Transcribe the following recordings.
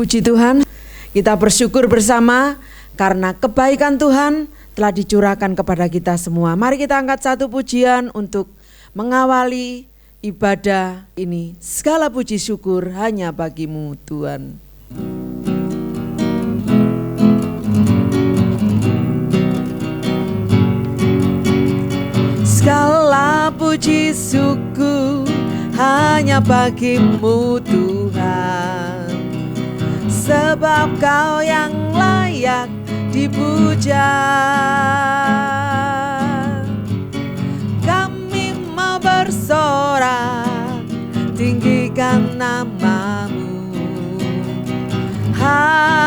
Puji Tuhan, kita bersyukur bersama karena kebaikan Tuhan telah dicurahkan kepada kita semua. Mari kita angkat satu pujian untuk mengawali ibadah ini. Segala puji syukur hanya bagimu Tuhan. Segala puji syukur hanya bagimu Tuhan, sebab Kau yang layak dipuja. Kami mau bersorak, tinggikan nama-Mu. Haleluya.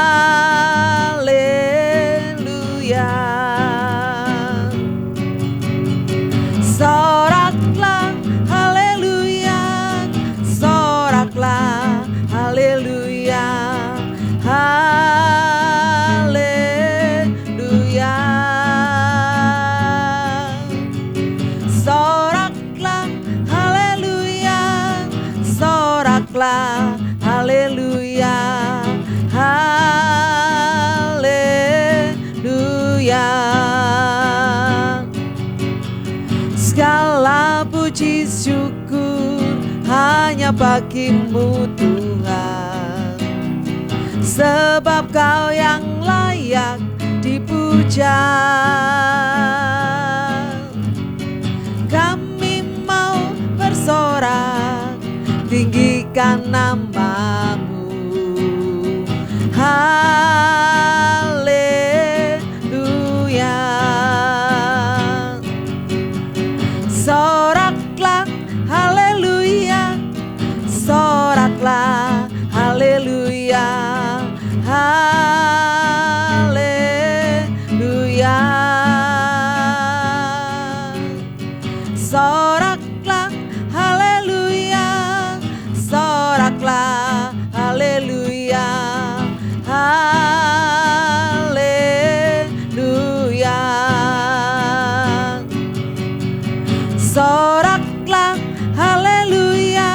Soraklah, haleluya. Soraklah, haleluya. Haleluya. Soraklah, haleluya. Soraklah, haleluya. Haleluya. Segala puji syukur hanya bagimu Tuhan, sebab Kau yang layak dipuja. Kami mau bersorak, tinggikan nama-Mu. Haleluya. Soraklah, haleluya. Soraklah, haleluya. Haleluya. Soraklah, haleluya. Soraklah, haleluya. Haleluya. Soraklah, haleluya.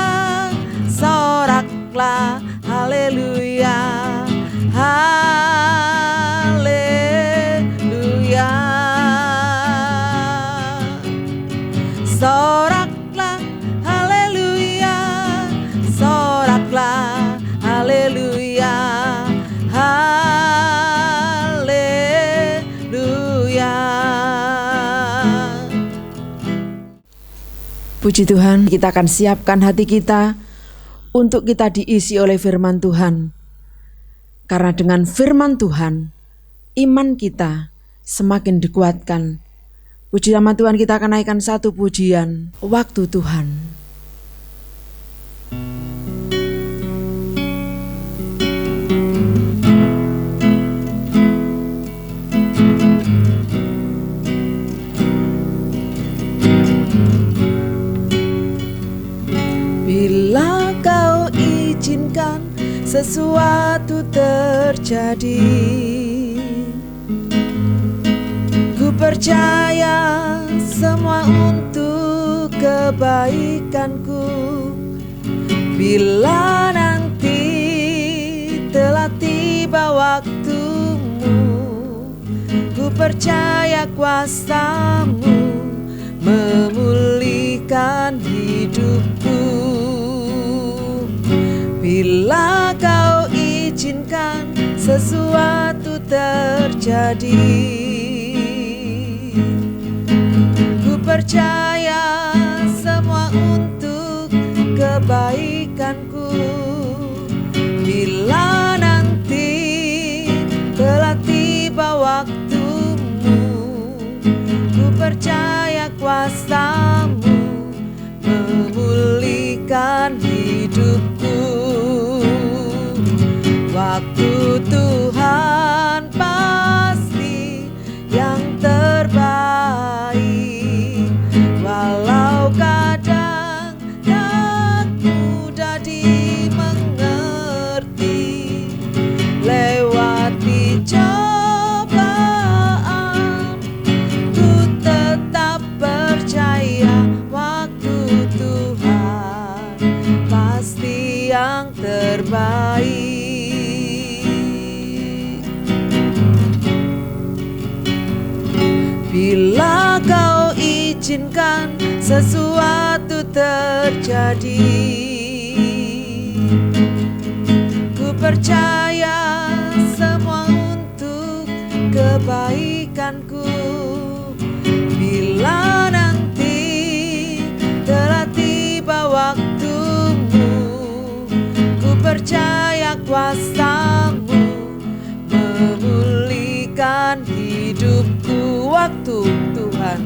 Soraklah, haleluya. Haleluya. Soraklah, haleluya. Soraklah, haleluya. Haleluya. Puji Tuhan, kita akan siapkan hati kita untuk kita diisi oleh firman Tuhan. Karena dengan firman Tuhan, iman kita semakin dikuatkan. Puji nama Tuhan, kita akan naikkan satu pujian, Waktu Tuhan. Bila Kau izinkan sesuatu terjadi, ku percaya semua untuk kebaikanku. Bila nanti telah tiba waktumu, ku percaya kuasa-Mu memulihkan hidupku. Bila Kau izinkan sesuatu terjadi, ku percaya semua untuk kebaikanku. Bila nanti telah tiba waktumu, ku percaya kuasa-Mu memulihkan hidupku. Waktu Tuhan pasti yang terbaik, walau kadang tak mudah dimengerti. Lewati cobaan, ku tetap percaya waktu Tuhan pasti yang terbaik. izinkan sesuatu terjadi. Ku percaya semua untuk kebaikanku. Bila nanti telah tiba waktumu, ku percaya kuasa-Mu memulihkan hidupku. Waktu Tuhan,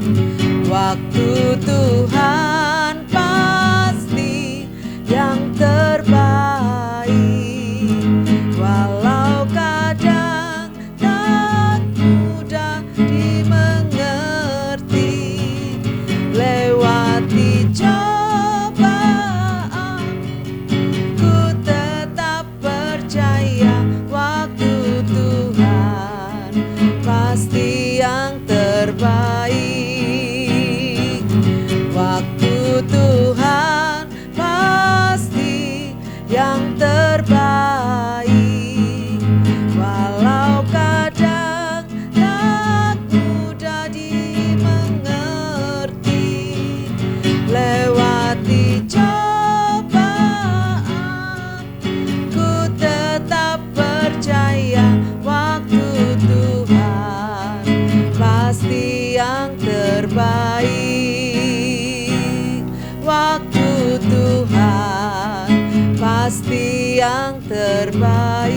waktu Tuhan pasti yang terbaik. Walau kadang tak mudah dimengerti, lewati cobaan, ku tetap percaya waktu Tuhan pasti yang terbaik. Waktu Tuhan pasti yang terbaik. Walau kadang tak mudah dimengerti, lewati cobaan, ku tetap percaya waktu Tuhan pasti yang terbaik. Waktu Tuhan pasti yang terbaik.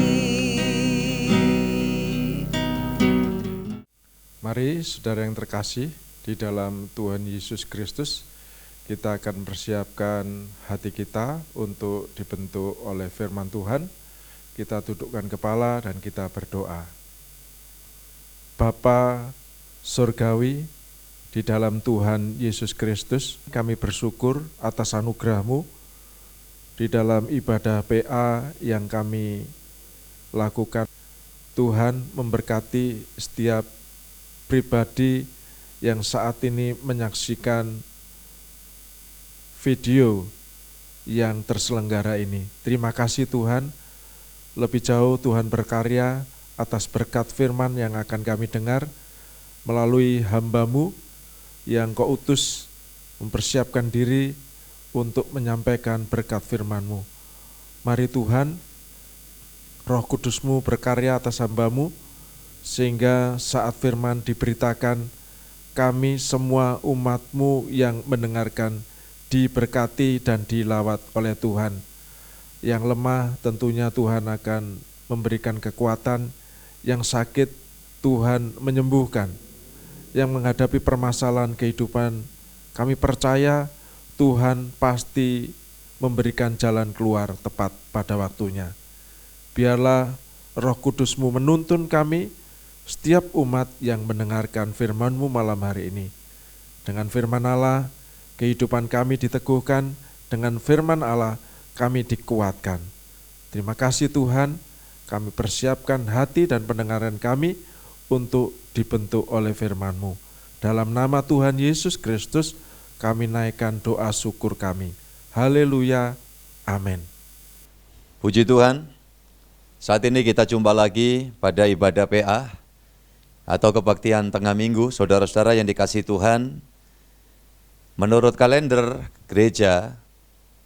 Mari saudara yang terkasih di dalam Tuhan Yesus Kristus, kita akan persiapkan hati kita untuk dibentuk oleh firman Tuhan. Kita dudukkan kepala dan kita berdoa. Bapa Surgawi, di dalam Tuhan Yesus Kristus, kami bersyukur atas anugerah-Mu di dalam ibadah PA yang kami lakukan. Tuhan memberkati setiap pribadi yang saat ini menyaksikan video yang terselenggara ini. Terima kasih Tuhan, lebih jauh Tuhan berkarya atas berkat firman yang akan kami dengar melalui hamba-Mu yang Kau utus mempersiapkan diri untuk menyampaikan berkat firman-Mu. Mari Tuhan, Roh Kudus-Mu berkarya atas hamba-Mu, sehingga saat firman diberitakan, kami semua umat-Mu yang mendengarkan diberkati dan dilawat oleh Tuhan. Yang lemah tentunya Tuhan akan memberikan kekuatan, yang sakit Tuhan menyembuhkan, yang menghadapi permasalahan kehidupan, kami percaya Tuhan pasti memberikan jalan keluar tepat pada waktunya. Biarlah Roh Kudus-Mu menuntun kami, setiap umat yang mendengarkan firman-Mu malam hari ini. Dengan firman Allah, kehidupan kami diteguhkan, dengan firman Allah kami dikuatkan. Terima kasih Tuhan, kami persiapkan hati dan pendengaran kami untuk dibentuk oleh firman-Mu. Dalam nama Tuhan Yesus Kristus, kami naikkan doa syukur kami. Haleluya, amin. Puji Tuhan, saat ini kita jumpa lagi pada ibadah PA atau kebaktian tengah minggu. Saudara-saudara yang dikasihi Tuhan, menurut kalender gereja,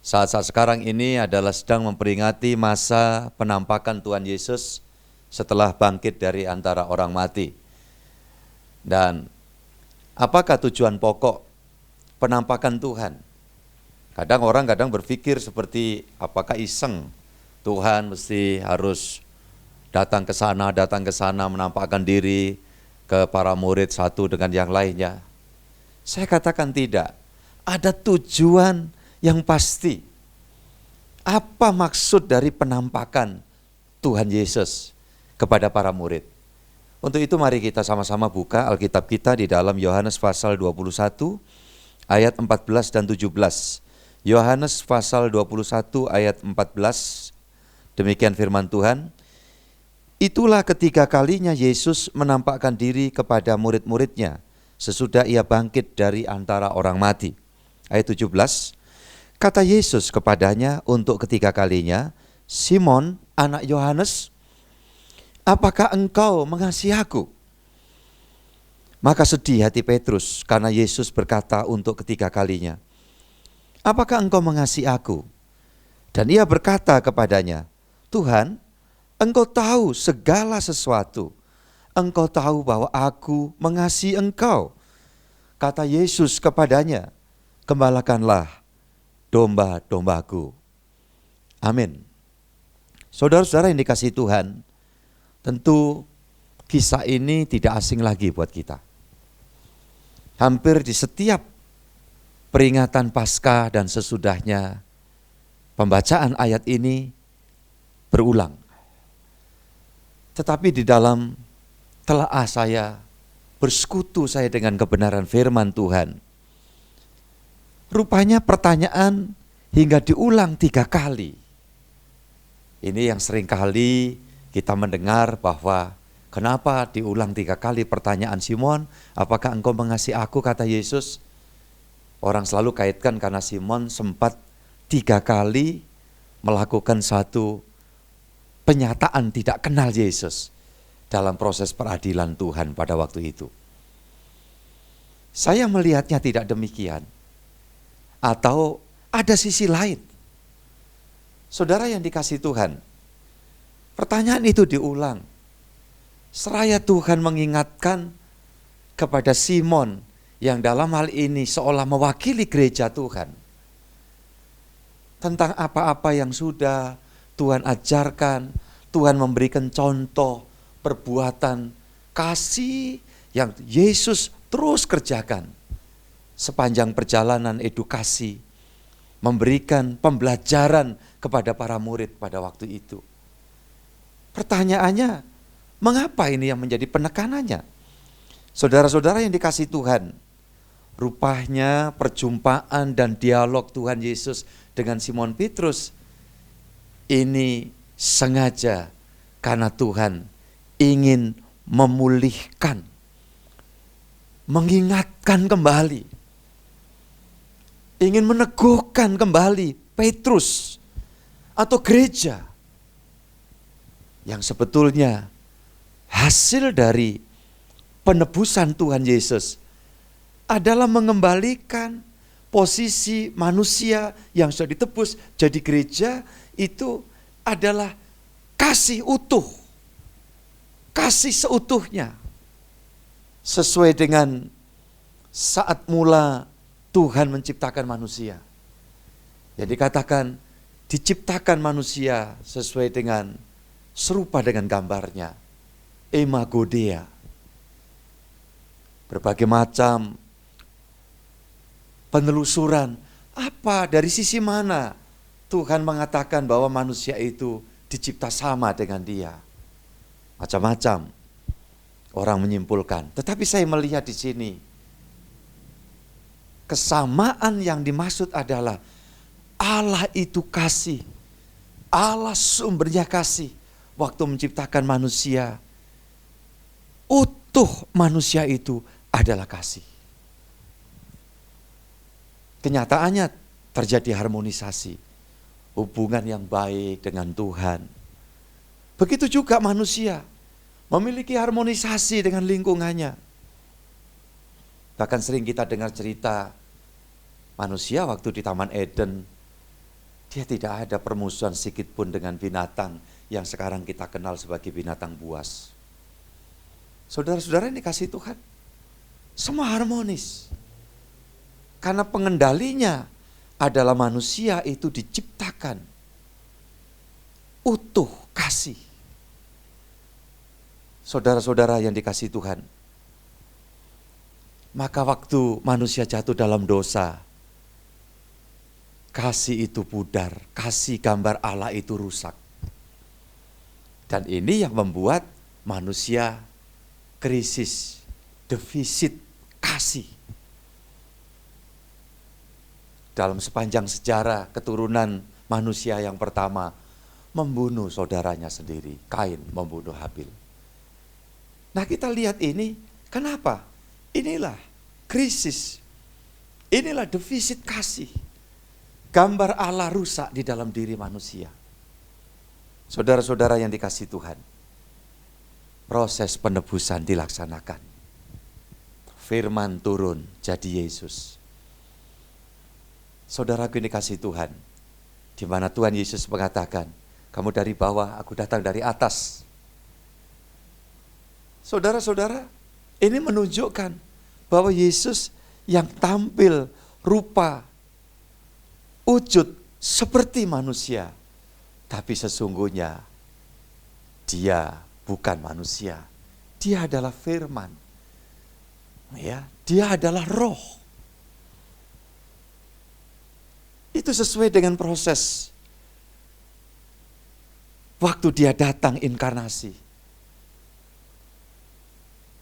saat-saat sekarang ini adalah sedang memperingati masa penampakan Tuhan Yesus setelah bangkit dari antara orang mati. Dan apakah tujuan pokok penampakan Tuhan? Kadang orang berpikir seperti apakah iseng Tuhan mesti harus datang ke sana menampakkan diri ke para murid satu dengan yang lainnya. Saya katakan tidak. Ada tujuan yang pasti. Apa maksud dari penampakan Tuhan Yesus kepada para murid? Untuk itu mari kita sama-sama buka Alkitab kita di dalam Yohanes pasal 21 ayat 14 dan 17. Yohanes pasal 21 ayat 14, demikian firman Tuhan. Itulah ketiga kalinya Yesus menampakkan diri kepada murid-muridnya sesudah ia bangkit dari antara orang mati. Ayat 17, kata Yesus kepadanya untuk ketiga kalinya, Simon, anak Yohanes, apakah engkau mengasihi aku? Maka sedih hati Petrus karena Yesus berkata untuk ketiga kalinya, "Apakah engkau mengasihi aku?" Dan ia berkata kepadanya, "Tuhan, engkau tahu segala sesuatu. Engkau tahu bahwa aku mengasihi engkau." Kata Yesus kepadanya, "Gembalakanlah domba-dombaku." Amin. Saudara-saudara yang dikasihi Tuhan, tentu kisah ini tidak asing lagi buat kita. Hampir di setiap peringatan Paskah dan sesudahnya, pembacaan ayat ini berulang. Tetapi di dalam telaah saya, bersekutu saya dengan kebenaran firman Tuhan, rupanya pertanyaan hingga diulang 3 kali. Ini yang seringkali kita mendengar bahwa kenapa diulang 3 kali pertanyaan Simon, apakah engkau mengasihi aku, kata Yesus. Orang selalu kaitkan karena Simon sempat 3 kali melakukan satu penyataan tidak kenal Yesus dalam proses peradilan Tuhan pada waktu itu. Saya melihatnya tidak demikian. Atau ada sisi lain. Saudara yang dikasihi Tuhan, pertanyaan itu diulang. Seraya Tuhan mengingatkan kepada Simon yang dalam hal ini seolah mewakili gereja Tuhan, tentang apa-apa yang sudah Tuhan ajarkan, Tuhan memberikan contoh perbuatan kasih yang Yesus terus kerjakan sepanjang perjalanan edukasi, memberikan pembelajaran kepada para murid pada waktu itu. Pertanyaannya, mengapa ini yang menjadi penekanannya? Saudara-saudara yang dikasihi Tuhan, rupanya perjumpaan dan dialog Tuhan Yesus dengan Simon Petrus ini sengaja karena Tuhan ingin memulihkan, mengingatkan kembali, ingin meneguhkan kembali Petrus atau gereja yang sebetulnya hasil dari penebusan Tuhan Yesus adalah mengembalikan posisi manusia yang sudah ditebus jadi gereja. Itu adalah kasih utuh, kasih seutuhnya, sesuai dengan saat mula Tuhan menciptakan manusia. Jadi dikatakan diciptakan manusia sesuai dengan serupa dengan gambarnya, imago Dei. Berbagai macam penelusuran, apa dari sisi mana Tuhan mengatakan bahwa manusia itu dicipta sama dengan Dia. Macam-macam orang menyimpulkan. Tetapi saya melihat di sini kesamaan yang dimaksud adalah Allah itu kasih. Allah sumbernya kasih. Waktu menciptakan manusia, utuh manusia itu adalah kasih. Kenyataannya terjadi harmonisasi, hubungan yang baik dengan Tuhan. Begitu juga manusia memiliki harmonisasi dengan lingkungannya. Bahkan sering kita dengar cerita manusia waktu di Taman Eden, dia tidak ada permusuhan sedikit pun dengan binatang yang sekarang kita kenal sebagai binatang buas. Saudara-saudara yang dikasihi Tuhan, semua harmonis. Karena pengendalinya adalah manusia itu diciptakan utuh kasih. Saudara-saudara yang dikasihi Tuhan, maka waktu manusia jatuh dalam dosa, kasih itu pudar, kasih gambar Allah itu rusak. Dan ini yang membuat manusia krisis, defisit kasih. Dalam sepanjang sejarah keturunan manusia yang pertama membunuh saudaranya sendiri, Kain membunuh Habil. Nah kita lihat ini, kenapa? Inilah krisis, inilah defisit kasih. Gambar Allah rusak di dalam diri manusia. Saudara-saudara yang dikasihi Tuhan, proses penebusan dilaksanakan. firman turun jadi Yesus. Saudaraku ini kasih Tuhan, di mana Tuhan Yesus mengatakan, kamu dari bawah, aku datang dari atas. Saudara-saudara, ini menunjukkan bahwa Yesus yang tampil rupa, wujud seperti manusia, tapi sesungguhnya dia bukan manusia. Dia adalah firman. Ya, dia adalah roh. Itu sesuai dengan proses waktu dia datang inkarnasi.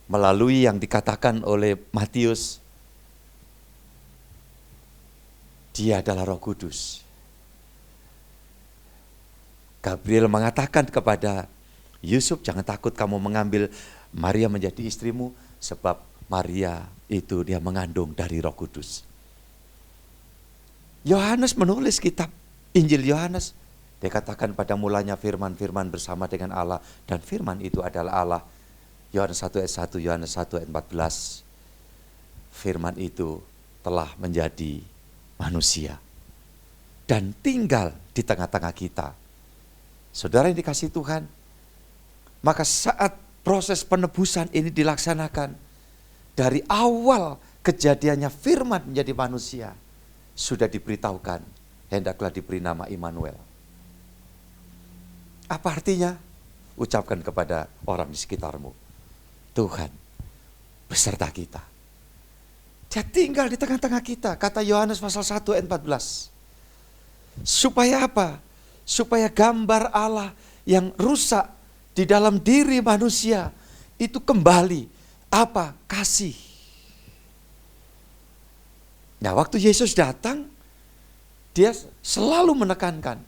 Melalui yang dikatakan oleh Matius, dia adalah Roh Kudus. Gabriel mengatakan kepada Yusuf, jangan takut kamu mengambil Maria menjadi istrimu, sebab Maria itu dia mengandung dari Roh Kudus. Yohanes menulis kitab Injil Yohanes, dia katakan pada mulanya firman bersama dengan Allah, dan firman itu adalah Allah. Yohanes 1 ayat 1, Yohanes 1 ayat 14. Firman itu telah menjadi manusia dan tinggal di tengah-tengah kita. Saudara yang dikasihi Tuhan, maka saat proses penebusan ini dilaksanakan, dari awal kejadiannya firman menjadi manusia, sudah diberitahukan, hendaklah diberi nama Immanuel. Apa artinya? Ucapkan kepada orang di sekitarmu, Tuhan beserta kita. Dia tinggal di tengah-tengah kita, kata Yohanes pasal 1 ayat 14. Supaya apa? Supaya gambar Allah yang rusak di dalam diri manusia itu kembali. Apa? Kasih. Nah, waktu Yesus datang, dia selalu menekankan,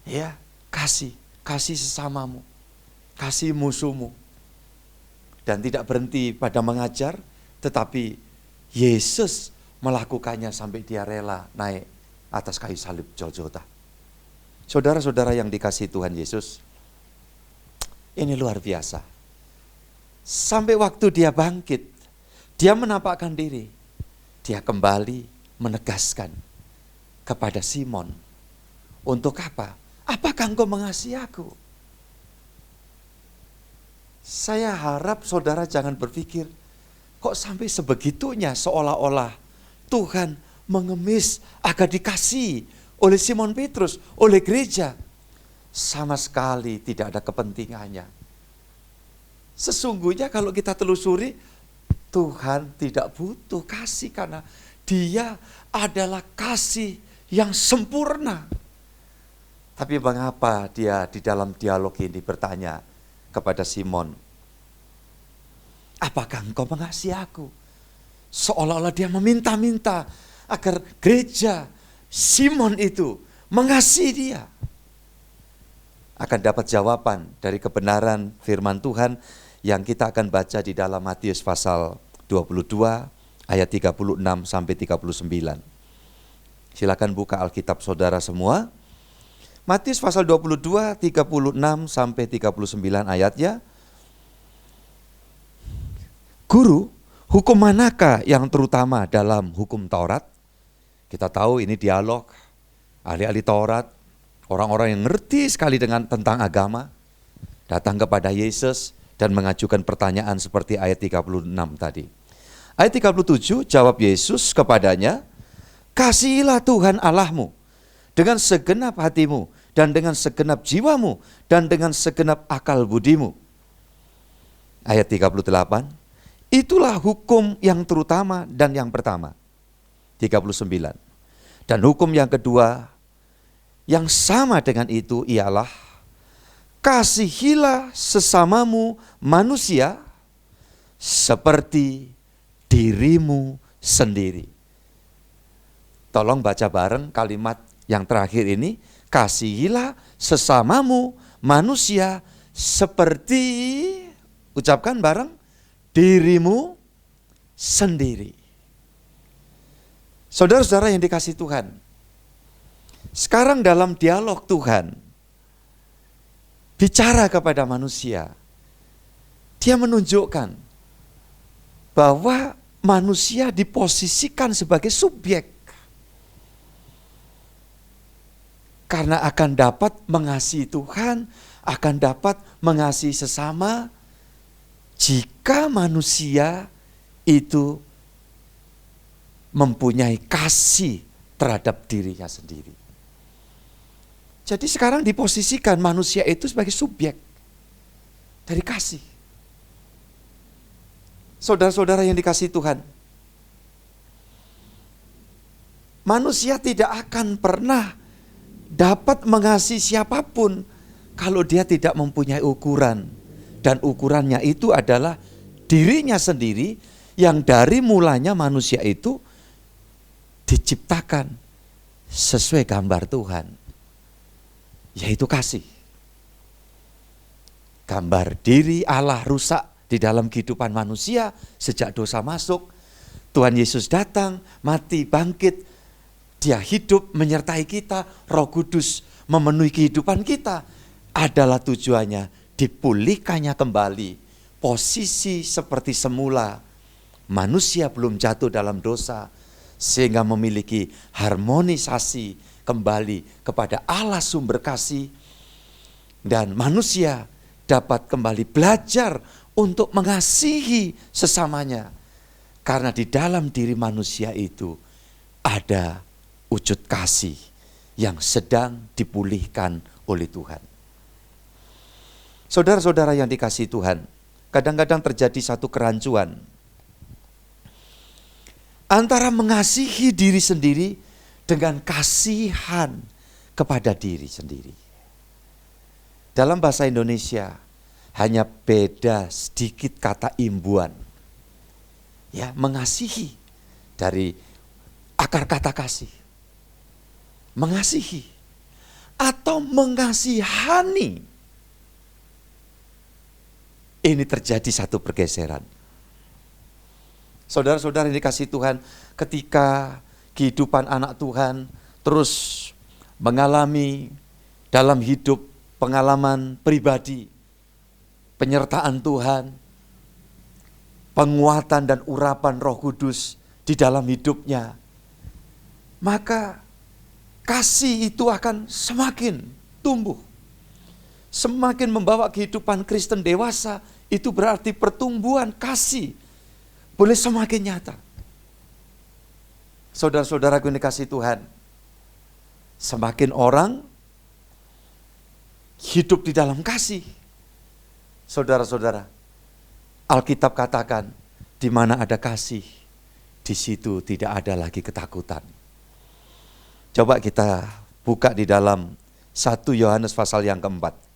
ya, kasih sesamamu, kasih musuhmu. Dan tidak berhenti pada mengajar, tetapi Yesus melakukannya sampai dia rela naik atas kayu salib Golgota. Saudara-saudara yang dikasihi Tuhan Yesus, ini luar biasa. Sampai waktu dia bangkit, dia menampakkan diri, dia kembali menegaskan kepada Simon, untuk apa? Apakah engkau mengasihi aku? Saya harap saudara jangan berpikir, kok sampai sebegitunya seolah-olah Tuhan mengemis agar dikasihi oleh Simon Petrus, oleh gereja. Sama sekali tidak ada kepentingannya. Sesungguhnya kalau kita telusuri, Tuhan tidak butuh kasih karena dia adalah kasih yang sempurna. Tapi mengapa dia di dalam dialog ini bertanya kepada Simon, apakah engkau mengasihi aku? Seolah-olah dia meminta-minta agar gereja Simon itu mengasihi dia. Akan dapat jawaban dari kebenaran firman Tuhan yang kita akan baca di dalam Matius pasal 22 ayat 36 sampai 39. Silakan buka Alkitab saudara semua. Matius pasal 22, 36 sampai 39 ayatnya. Guru, hukum manakah yang terutama dalam hukum Taurat? Kita tahu ini dialog ahli-ahli Taurat, orang-orang yang ngerti sekali tentang agama, datang kepada Yesus dan mengajukan pertanyaan seperti ayat 36 tadi. Ayat 37, jawab Yesus kepadanya, kasihilah Tuhan Allahmu dengan segenap hatimu, dan dengan segenap jiwamu, dan dengan segenap akal budimu. Ayat 38, itulah hukum yang terutama dan yang pertama. 39, dan hukum yang kedua, yang sama dengan itu ialah, kasihilah sesamamu manusia, seperti dirimu sendiri. Tolong baca bareng kalimat yang terakhir ini, kasihilah sesamamu manusia seperti, ucapkan bareng, dirimu sendiri. Saudara-saudara yang dikasihi Tuhan, sekarang dalam dialog Tuhan bicara kepada manusia, dia menunjukkan bahwa manusia diposisikan sebagai subjek. Karena akan dapat mengasihi Tuhan, akan dapat mengasihi sesama, jika manusia itu mempunyai kasih terhadap dirinya sendiri. Jadi sekarang diposisikan manusia itu sebagai subjek dari kasih. Saudara-saudara yang dikasihi Tuhan, manusia tidak akan pernah dapat mengasihi siapapun kalau dia tidak mempunyai ukuran. Dan ukurannya itu adalah dirinya sendiri yang dari mulanya manusia itu diciptakan sesuai gambar Tuhan, yaitu kasih. Gambar diri Allah rusak di dalam kehidupan manusia sejak dosa masuk. Tuhan Yesus datang, mati, bangkit. Dia hidup menyertai kita, Roh Kudus memenuhi kehidupan kita. Adalah tujuannya dipulihkannya kembali posisi seperti semula. Manusia belum jatuh dalam dosa, sehingga memiliki harmonisasi kembali kepada Allah sumber kasih. Dan manusia dapat kembali belajar untuk mengasihi sesamanya. Karena di dalam diri manusia itu ada wujud kasih yang sedang dipulihkan oleh Tuhan. Saudara-saudara yang dikasihi Tuhan, kadang-kadang terjadi satu kerancuan antara mengasihi diri sendiri dengan kasihan kepada diri sendiri. Dalam bahasa Indonesia hanya beda sedikit kata imbuhan. Ya, mengasihi dari akar kata kasih. Mengasihi atau mengasihani. Ini terjadi satu pergeseran. Saudara-saudara yang dikasihi Tuhan, ketika kehidupan anak Tuhan terus mengalami dalam hidup pengalaman pribadi, penyertaan Tuhan, penguatan dan urapan Roh Kudus di dalam hidupnya, maka kasih itu akan semakin tumbuh. Semakin membawa kehidupan Kristen dewasa, itu berarti pertumbuhan kasih boleh semakin nyata. Saudara-saudaraku yang dikasihi Tuhan, semakin orang hidup di dalam kasih, saudara-saudara, Alkitab katakan, di mana ada kasih, di situ tidak ada lagi ketakutan. Coba kita buka di dalam 1 Yohanes pasal yang keempat.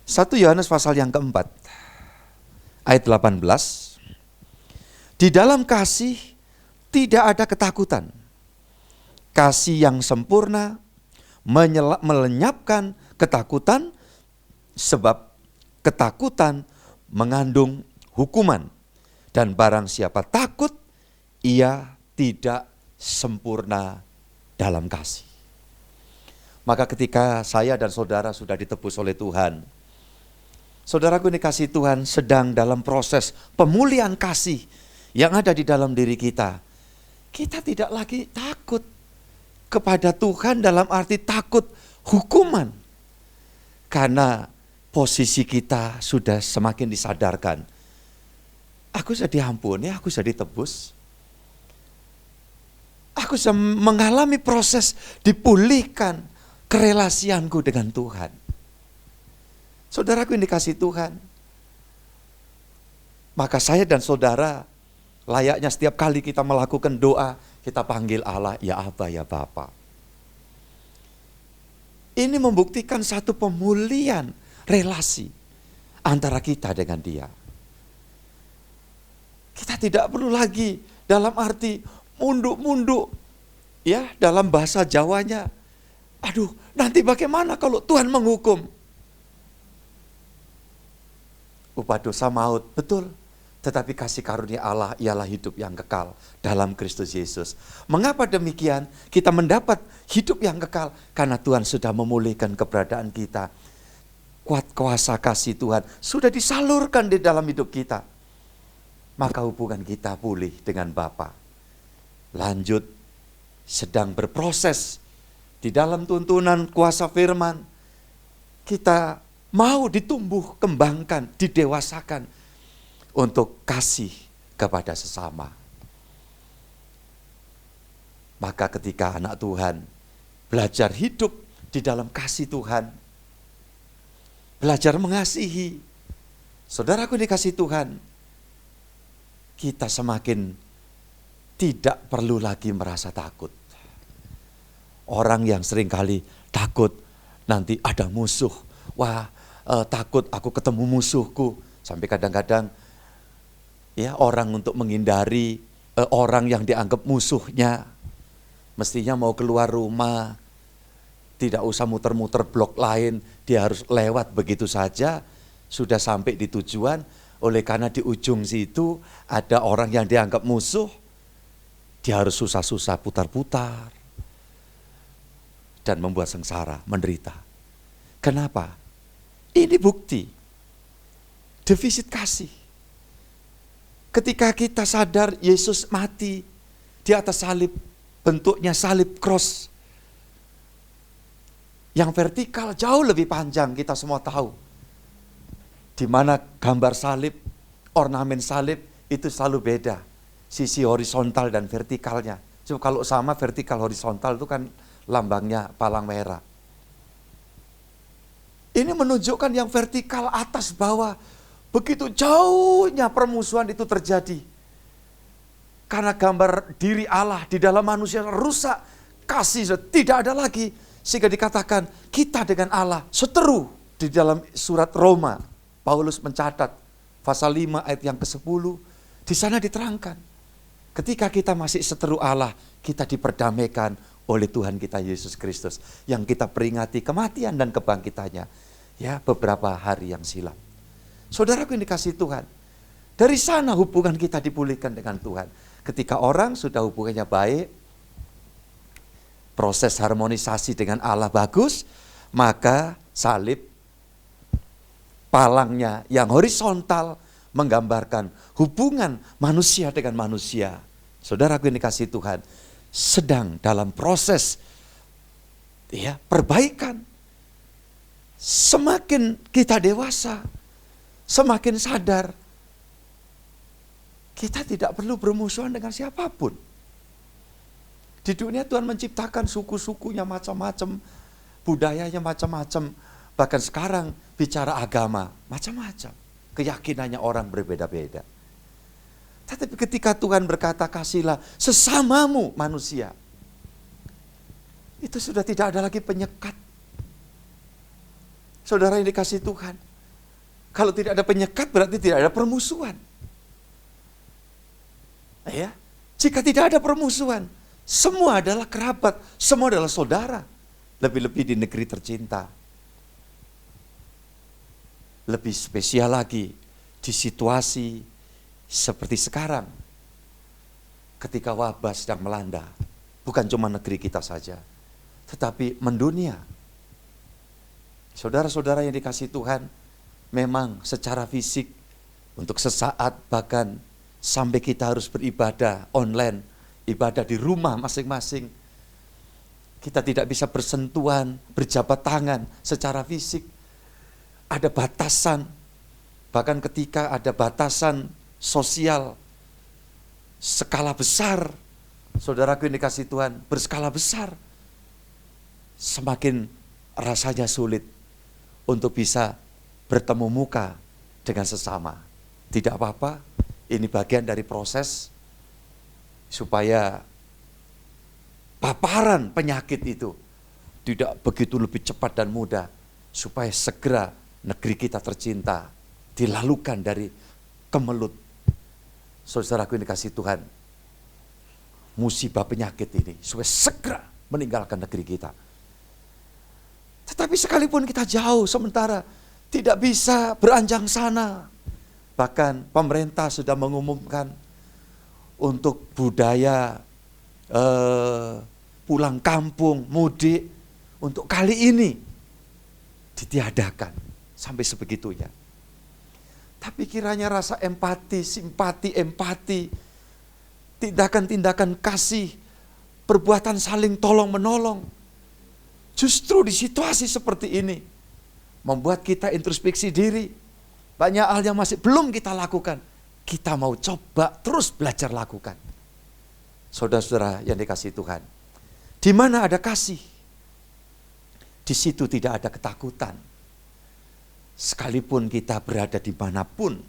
1 Yohanes pasal yang keempat, ayat 18. Di dalam kasih tidak ada ketakutan. Kasih yang sempurna melenyapkan ketakutan, sebab ketakutan mengandung hukuman. Dan barang siapa takut, ia tidak sempurna dalam kasih. Maka ketika saya dan saudara sudah ditebus oleh Tuhan, saudaraku ini kasih Tuhan sedang dalam proses pemulihan kasih yang ada di dalam diri kita. Kita tidak lagi takut kepada Tuhan dalam arti takut hukuman. Karena posisi kita sudah semakin disadarkan. Aku sudah diampuni, aku sudah ditebus. Aku sudah mengalami proses dipulihkan kerelasianku dengan Tuhan. Saudaraku yang dikasihi Tuhan, maka saya dan saudara layaknya setiap kali kita melakukan doa, kita panggil Allah, ya Aba, ya Bapa. Ini membuktikan satu pemulihan relasi antara kita dengan Dia. Kita tidak perlu lagi dalam arti munduk-munduk, ya, dalam bahasa Jawanya. Aduh, nanti bagaimana kalau Tuhan menghukum? Upah dosa maut, betul. Tetapi kasih karunia Allah ialah hidup yang kekal dalam Kristus Yesus. Mengapa demikian? Kita mendapat hidup yang kekal karena Tuhan sudah memulihkan keberadaan kita. kuat kuasa kasih Tuhan sudah disalurkan di dalam hidup kita, maka hubungan kita pulih dengan Bapa. Lanjut, sedang berproses di dalam tuntunan kuasa firman, kita mau ditumbuh kembangkan, didewasakan untuk kasih kepada sesama. Maka ketika anak Tuhan belajar hidup di dalam kasih Tuhan, belajar mengasihi, saudaraku dikasih Tuhan, kita semakin tidak perlu lagi merasa takut. Orang yang seringkali takut nanti ada musuh, takut aku ketemu musuhku. Sampai kadang-kadang ya orang untuk menghindari orang yang dianggap musuhnya, mestinya mau keluar rumah, tidak usah muter-muter blok lain, dia harus lewat begitu saja, sudah sampai di tujuan. Oleh karena di ujung situ ada orang yang dianggap musuh, dia harus susah-susah putar-putar dan membuat sengsara, menderita. Kenapa? Ini bukti defisit kasih. Ketika kita sadar Yesus mati di atas salib, bentuknya salib cross, yang vertikal jauh lebih panjang, kita semua tahu. Di mana gambar salib, ornamen salib itu selalu beda. Sisi horizontal dan vertikalnya. Cuma kalau sama vertikal horizontal itu kan lambangnya palang merah. Ini menunjukkan yang vertikal atas bawah. Begitu jauhnya permusuhan itu terjadi. Karena gambar diri Allah di dalam manusia rusak. Kasih tidak ada lagi. Sehingga dikatakan kita dengan Allah seteru. Di dalam surat Roma, Paulus mencatat pasal 5 ayat yang ke-10, di sana diterangkan, ketika kita masih seteru Allah, kita diperdamaikan oleh Tuhan kita Yesus Kristus, yang kita peringati kematian dan kebangkitannya, ya beberapa hari yang silam. Saudaraku yang dikasihi Tuhan, dari sana hubungan kita dipulihkan dengan Tuhan. Ketika orang sudah hubungannya baik, proses harmonisasi dengan Allah bagus, maka salib, palangnya yang horizontal menggambarkan hubungan manusia dengan manusia. Saudaraku yang dikasihi Tuhan, sedang dalam proses perbaikan. Semakin kita dewasa, semakin sadar, kita tidak perlu bermusuhan dengan siapapun. Di dunia Tuhan menciptakan suku-sukunya macam-macam, budayanya macam-macam. Bahkan sekarang bicara agama, macam-macam. Keyakinannya orang berbeda-beda. Tetapi ketika Tuhan berkata, kasihlah sesamamu manusia, itu sudah tidak ada lagi penyekat. Saudara yang dikasihi Tuhan, kalau tidak ada penyekat berarti tidak ada permusuhan. Ya, jika tidak ada permusuhan, semua adalah kerabat, semua adalah saudara. Lebih-lebih di negeri tercinta. Lebih spesial lagi di situasi seperti sekarang, ketika wabah sedang melanda, bukan cuma negeri kita saja, tetapi mendunia. Saudara-saudara yang dikasihi Tuhan, memang secara fisik untuk sesaat bahkan sampai kita harus beribadah online, ibadah di rumah masing-masing, kita tidak bisa bersentuhan, berjabat tangan secara fisik. Ada batasan, bahkan ketika ada batasan sosial skala besar, saudaraku yang dikasihi Tuhan, berskala besar, semakin rasanya sulit untuk bisa bertemu muka dengan sesama. Tidak apa-apa, ini bagian dari proses supaya paparan penyakit itu tidak begitu lebih cepat dan mudah, supaya segera negeri kita tercinta dilalukan dari kemelut. Saudaraku yang dikasihi Tuhan, musibah penyakit ini supaya segera meninggalkan negeri kita. Tetapi sekalipun kita jauh sementara tidak bisa beranjang sana, bahkan pemerintah sudah mengumumkan untuk budaya pulang kampung, mudik untuk kali ini ditiadakan. sampai sebegitunya. Tapi kiranya rasa empati, simpati, empati, tindakan-tindakan kasih, perbuatan saling tolong-menolong, justru di situasi seperti ini, membuat kita introspeksi diri. Banyak hal yang masih belum kita lakukan, kita mau coba terus belajar lakukan. Saudara-saudara yang dikasihi Tuhan, di mana ada kasih, di situ tidak ada ketakutan. Sekalipun kita berada dimanapun,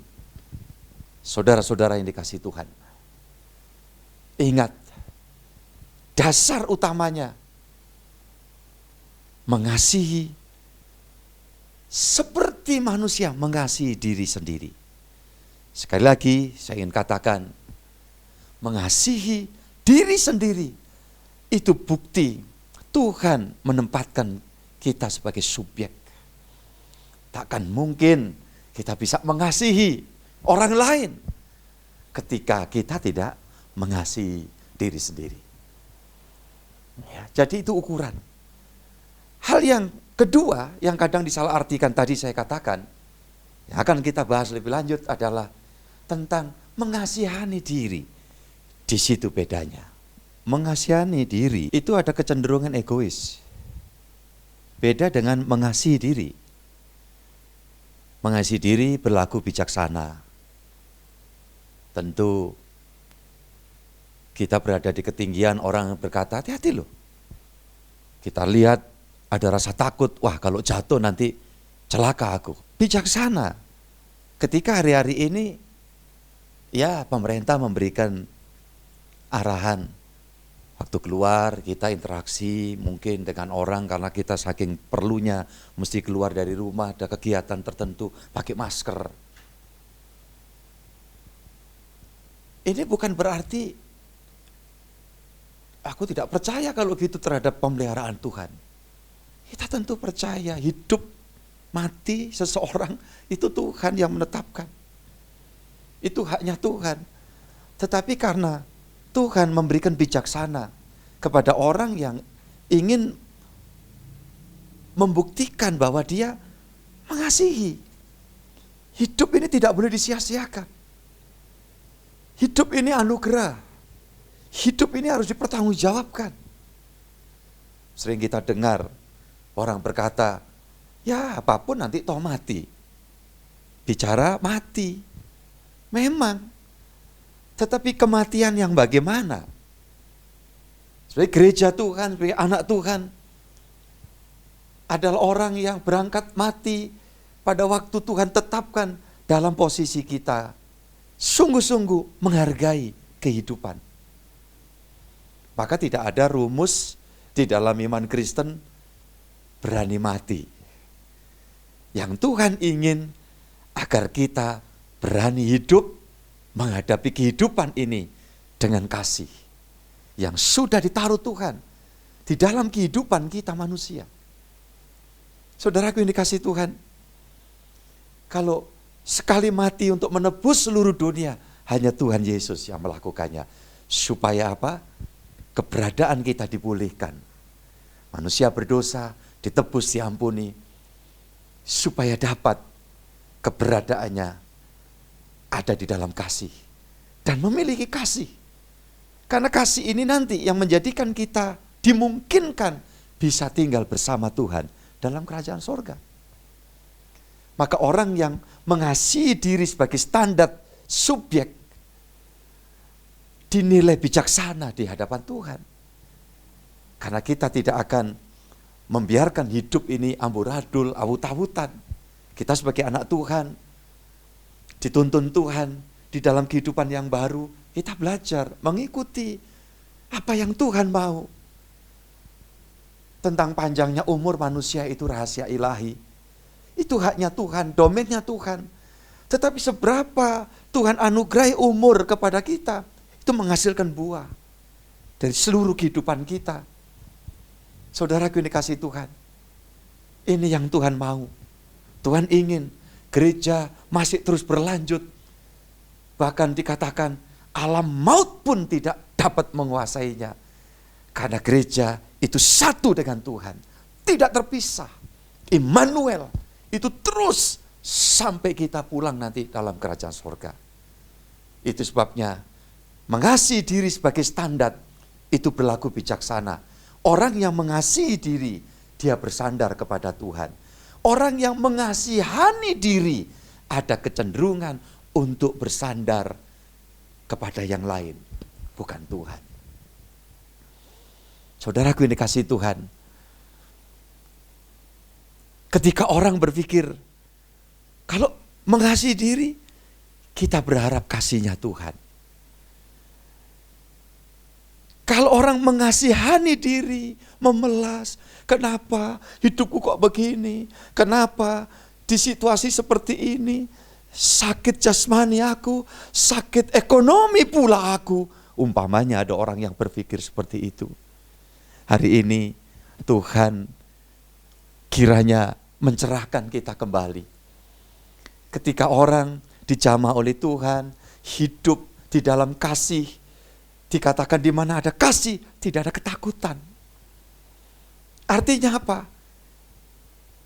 saudara-saudara yang dikasihi Tuhan, ingat, dasar utamanya mengasihi seperti manusia mengasihi diri sendiri. Sekali lagi saya ingin katakan, mengasihi diri sendiri itu bukti Tuhan menempatkan kita sebagai subjek. Takkan mungkin kita bisa mengasihi orang lain ketika kita tidak mengasihi diri sendiri. Ya, jadi itu ukuran. Hal yang kedua yang kadang disalahartikan tadi saya katakan, yang akan kita bahas lebih lanjut adalah tentang mengasihani diri. Di situ bedanya. Mengasihani diri itu ada kecenderungan egois. Beda dengan mengasihi diri. Mengasihi diri berlaku bijaksana. Tentu kita berada di ketinggian, orang berkata, hati-hati loh. Kita lihat ada rasa takut, wah kalau jatuh nanti celaka aku. Bijaksana. Ketika hari-hari ini, ya pemerintah memberikan arahan. Waktu keluar kita interaksi mungkin dengan orang karena kita saking perlunya mesti keluar dari rumah, ada kegiatan tertentu, pakai masker. Ini bukan berarti aku tidak percaya kalau gitu terhadap pemeliharaan Tuhan. Kita tentu percaya hidup mati seseorang itu Tuhan yang menetapkan. Itu haknya Tuhan. Tetapi karena Tuhan memberikan bijaksana kepada orang yang ingin membuktikan bahwa dia mengasihi. Hidup ini tidak boleh disia-siakan. Hidup ini anugerah. Hidup ini harus dipertanggungjawabkan. Sering kita dengar orang berkata, ya apapun nanti toh mati. Bicara mati. Memang. Tetapi kematian yang bagaimana? Sebagai gereja Tuhan, sebagai anak Tuhan, adalah orang yang berangkat mati pada waktu Tuhan tetapkan dalam posisi kita sungguh-sungguh menghargai kehidupan. Maka tidak ada rumus di dalam iman Kristen berani mati. Yang Tuhan ingin agar kita berani hidup menghadapi kehidupan ini dengan kasih yang sudah ditaruh Tuhan di dalam kehidupan kita manusia. Saudaraku yang dikasihi Tuhan, kalau sekali mati untuk menebus seluruh dunia, hanya Tuhan Yesus yang melakukannya. Supaya apa? Keberadaan kita dipulihkan. Manusia berdosa, ditebus, diampuni, supaya dapat keberadaannya ada di dalam kasih dan memiliki kasih. Karena kasih ini nanti yang menjadikan kita dimungkinkan bisa tinggal bersama Tuhan dalam kerajaan sorga. Maka orang yang mengasihi diri sebagai standar subjek dinilai bijaksana di hadapan Tuhan. Karena kita tidak akan membiarkan hidup ini amburadul, awut-awutan. Kita sebagai anak Tuhan dituntun Tuhan di dalam kehidupan yang baru, kita belajar mengikuti apa yang Tuhan mau. Tentang panjangnya umur manusia itu rahasia ilahi. Itu haknya Tuhan, domainnya Tuhan. Tetapi seberapa Tuhan anugerahi umur kepada kita, itu menghasilkan buah dari seluruh kehidupan kita. Saudaraku yang dikasihi Tuhan, ini yang Tuhan mau. Tuhan ingin gereja masih terus berlanjut. Bahkan dikatakan alam maut pun tidak dapat menguasainya. Karena gereja itu satu dengan Tuhan. Tidak terpisah. Immanuel, Itu terus sampai kita pulang nanti dalam kerajaan surga. Itu sebabnya mengasihi diri sebagai standar itu berlaku bijaksana. Orang yang mengasihi diri, dia bersandar kepada Tuhan. Orang yang mengasihani diri, ada kecenderungan untuk bersandar kepada yang lain, bukan Tuhan. Saudaraku yang dikasihi Tuhan, ketika orang berpikir, kalau mengasihi diri, kita berharap kasihnya Tuhan. Kalau orang mengasihani diri, memelas, kenapa hidupku kok begini? Kenapa di situasi seperti ini? Sakit jasmani aku, sakit ekonomi pula aku. Umpamanya ada orang yang berpikir seperti itu. Hari ini Tuhan kiranya mencerahkan kita kembali. Ketika orang dijamah oleh Tuhan, hidup di dalam kasih, dikatakan di mana ada kasih, tidak ada ketakutan. Artinya apa?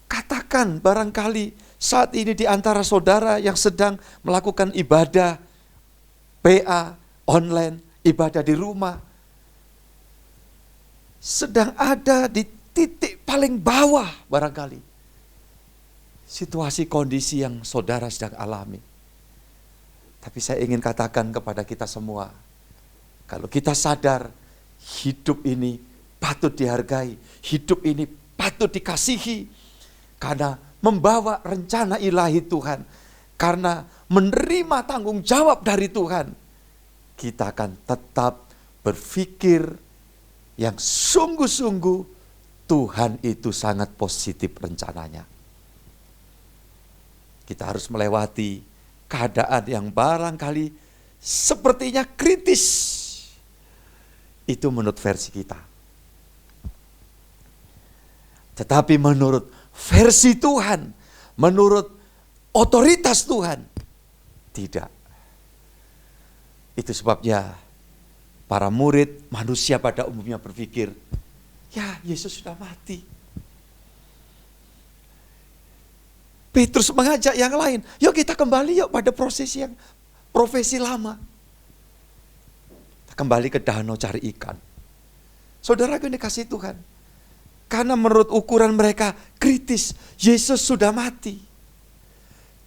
Katakan barangkali saat ini di antara saudara yang sedang melakukan ibadah PA, online, ibadah di rumah, sedang ada di titik paling bawah barangkali. Situasi kondisi yang saudara sedang alami. Tapi saya ingin katakan kepada kita semua, kalau kita sadar hidup ini patut dihargai, hidup ini patut dikasihi, karena membawa rencana ilahi Tuhan, karena menerima tanggung jawab dari Tuhan, kita akan tetap berpikir yang sungguh-sungguh Tuhan itu sangat positif rencananya. Kita harus melewati keadaan yang barangkali sepertinya kritis. Itu menurut versi kita. Tetapi menurut versi Tuhan, menurut otoritas Tuhan, tidak. Itu sebabnya para murid manusia pada umumnya berpikir, ya Yesus sudah mati. Petrus mengajak yang lain, yuk kita kembali yuk pada profesi lama. Kembali ke danau cari ikan. Saudara yang dikasihi Tuhan, karena menurut ukuran mereka kritis, Yesus sudah mati.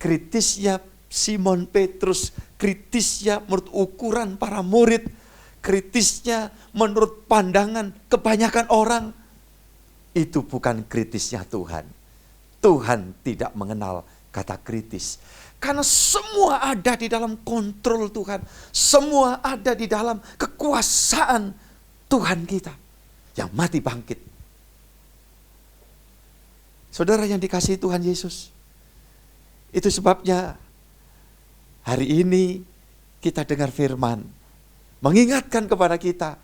Kritisnya Simon Petrus, kritisnya menurut ukuran para murid, kritisnya menurut pandangan kebanyakan orang, itu bukan kritisnya Tuhan. Tuhan tidak mengenal kata kritis. Karena semua ada di dalam kontrol Tuhan. Semua ada di dalam kekuasaan Tuhan kita yang mati bangkit. Saudara yang dikasihi Tuhan Yesus, itu sebabnya hari ini kita dengar firman mengingatkan kepada kita,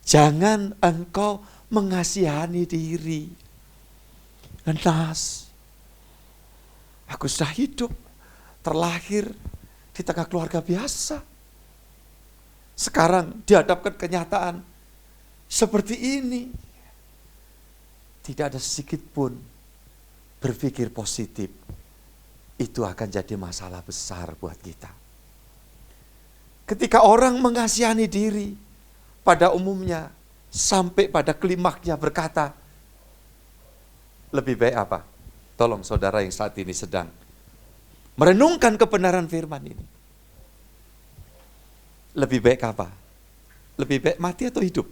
jangan engkau mengasihani diri. Ngenas, aku sudah hidup, terlahir di tengah keluarga biasa. Sekarang dihadapkan kenyataan seperti ini. Tidak ada sedikit pun berpikir positif. Itu akan jadi masalah besar buat kita. Ketika orang mengasihani diri, pada umumnya sampai pada klimaksnya berkata, lebih baik apa? Tolong saudara yang saat ini sedang merenungkan kebenaran firman ini. Lebih baik apa? Lebih baik mati atau hidup?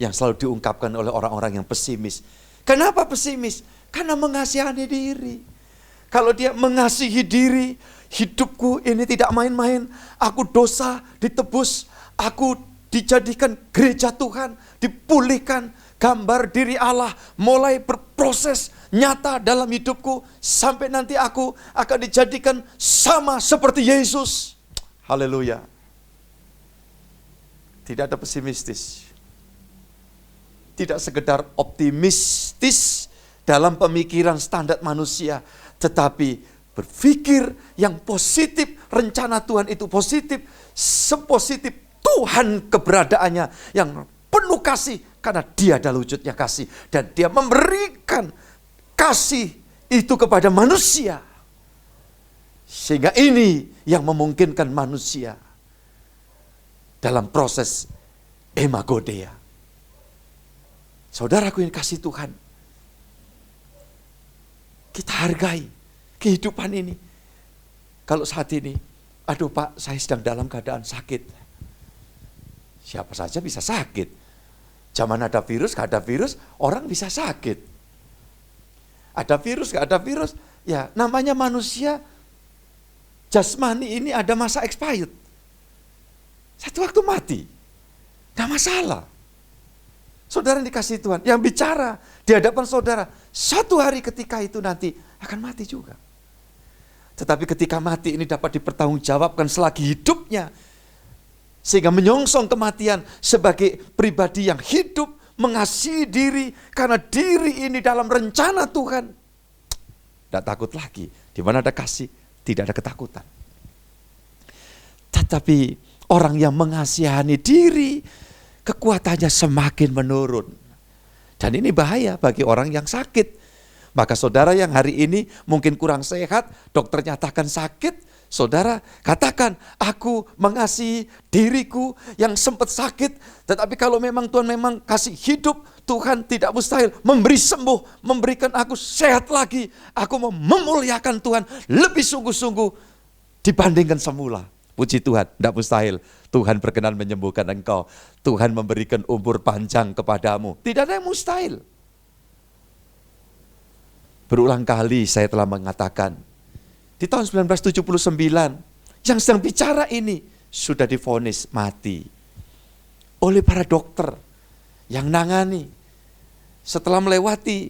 Yang selalu diungkapkan oleh orang-orang yang pesimis. Kenapa pesimis? Karena mengasihani diri. Kalau dia mengasihi diri, hidupku ini tidak main-main. Aku dosa, ditebus. Aku dijadikan gereja Tuhan, dipulihkan. Gambar diri Allah mulai berproses nyata dalam hidupku. Sampai nanti aku akan dijadikan sama seperti Yesus. Haleluya. Tidak ada pesimistis. Tidak sekedar optimistis dalam pemikiran standar manusia. Tetapi berpikir yang positif. Rencana Tuhan itu positif. Sepositif Tuhan keberadaannya yang penuh kasih. Karena dia adalah wujudnya kasih. Dan dia memberikan kasih itu kepada manusia. Sehingga ini yang memungkinkan manusia dalam proses imago Dei. Saudaraku yang kasih Tuhan, kita hargai kehidupan ini. Kalau saat ini, aduh Pak, saya sedang dalam keadaan sakit. Siapa saja bisa sakit. Zaman ada virus, gak ada virus, orang bisa sakit. Ada virus, gak ada virus, ya namanya manusia, jasmani ini ada masa expired. Satu waktu mati, gak masalah. Saudara yang dikasihi Tuhan, yang bicara di hadapan saudara, satu hari ketika itu nanti akan mati juga. Tetapi ketika mati ini dapat dipertanggungjawabkan selagi hidupnya, sehingga menyongsong kematian sebagai pribadi yang hidup, mengasihi diri, karena diri ini dalam rencana Tuhan. Tidak takut lagi, di mana ada kasih, tidak ada ketakutan. Tetapi orang yang mengasihani diri, kekuatannya semakin menurun. Dan ini bahaya bagi orang yang sakit. Maka saudara yang hari ini mungkin kurang sehat, dokter nyatakan sakit, saudara katakan, aku mengasihi diriku yang sempat sakit, tetapi kalau memang Tuhan memang kasih hidup, Tuhan tidak mustahil memberi sembuh, memberikan aku sehat lagi. Aku mau memuliakan Tuhan lebih sungguh-sungguh dibandingkan semula. Puji Tuhan, tidak mustahil. Tuhan berkenan menyembuhkan engkau. Tuhan memberikan umur panjang kepadamu. Tidak ada yang mustahil. Berulang kali saya telah mengatakan, di tahun 1979, yang sedang bicara ini sudah divonis mati oleh para dokter yang nangani. Setelah melewati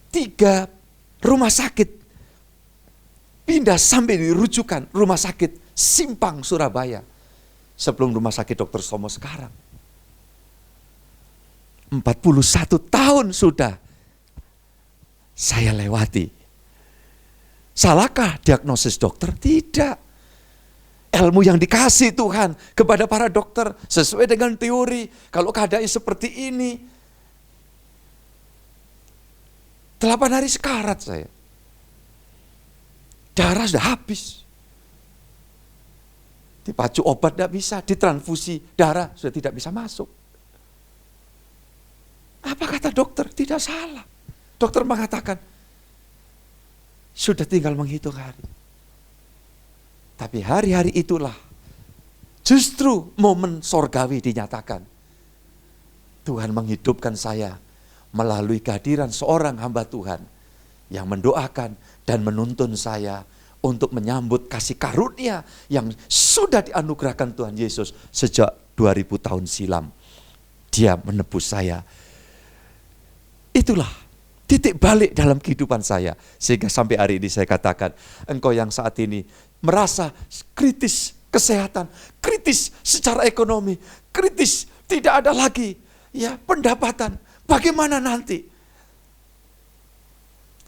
3 rumah sakit, pindah sampai dirujukan rumah sakit Simpang, Surabaya. Sebelum rumah sakit Dr. Somo sekarang. 41 tahun sudah saya lewati. Salahkah diagnosis dokter? Tidak. Ilmu yang dikasih Tuhan kepada para dokter sesuai dengan teori. Kalau keadaannya seperti ini, 8 hari sekarat saya. Darah sudah habis. Dipacu obat tidak bisa, ditransfusi darah sudah tidak bisa masuk. Apa kata dokter? Tidak salah. Dokter mengatakan, sudah tinggal menghitung hari. Tapi hari-hari itulah justru momen sorgawi dinyatakan. Tuhan menghidupkan saya melalui kehadiran seorang hamba Tuhan yang mendoakan dan menuntun saya untuk menyambut kasih karunia yang sudah dianugerahkan Tuhan Yesus sejak 2000 tahun silam. Dia menebus saya. Itulah titik balik dalam kehidupan saya. Sehingga sampai hari ini saya katakan, engkau yang saat ini merasa kritis kesehatan, kritis secara ekonomi, kritis tidak ada lagi ya pendapatan. Bagaimana nanti?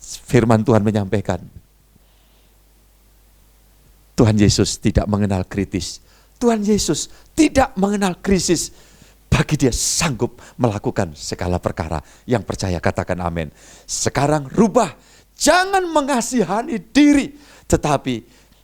Firman Tuhan menyampaikan, Tuhan Yesus tidak mengenal kritis. Tuhan Yesus tidak mengenal krisis. Bagi dia sanggup melakukan segala perkara. Yang percaya katakan amin. Sekarang rubah. Jangan mengasihani diri. Tetapi